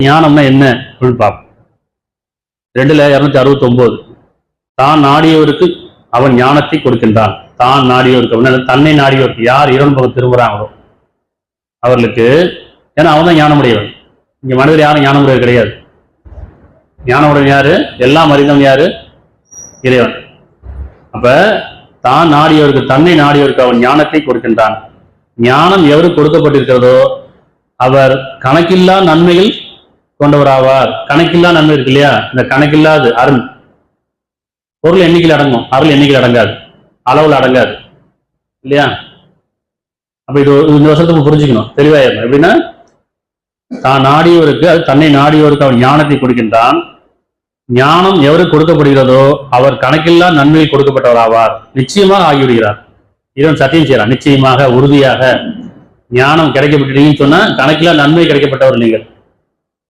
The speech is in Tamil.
ஞானம்னா என்ன பார்ப்போம். 2:269 தான் நாடியவருக்கு அவன் ஞானத்தை கொடுக்கின்றான். தான் நாடியவருக்கு அப்படின்னா தன்னை நாடியவருக்கு யார் இறைவன் பக்கம் திரும்புறாங்களோ அவர்களுக்கு, ஏன்னா அவன் தான் ஞானமுடையவன். இங்க மனிதர் யாரும் ஞானமுடையவர் கிடையாது. ஞானமுடையவன் யாரு? எல்லாம் அறிந்தவன் யாரு? இறைவன். அப்ப தான் நாடியவருக்கு தன்னை நாடியவருக்கு அவன் ஞானத்தை கொடுக்கின்றான். ஞானம் எவருக்கு கொடுக்கப்பட்டிருக்கிறதோ அவர் கணக்கில்லா நன்மைகள் கொண்டவராவார். கணக்கில்லா நன்மை இருக்கு இல்லையா? இந்த கணக்கில்லாது அருள், பொருள் எண்ணிக்கையில் அடங்கும், அருள் எண்ணிக்கையில் அடங்காது, அளவுல அடங்காது இல்லையா? அப்ப இது இந்த வருஷத்துக்கு புரிஞ்சுக்கணும், தெளிவாயிரும். எப்படின்னா தான் நாடியவருக்கு, அது தன்னை நாடியவருக்கு அவன் ஞானத்தை கொடுக்கின்றான். ஞானம் எவருக்கு கொடுக்கப்படுகிறதோ அவர் கணக்கில்லா நன்மையில் கொடுக்கப்பட்டவராவார், நிச்சயமாக ஆகிவிடுகிறார். இவன் சத்தியம் செய்யறான், நிச்சயமாக உறுதியாக ஞானம் கிடைக்கப்பட்டீங்கன்னு சொன்னா கணக்கில்லா நன்மை கிடைக்கப்பட்டவர் நீங்கள்.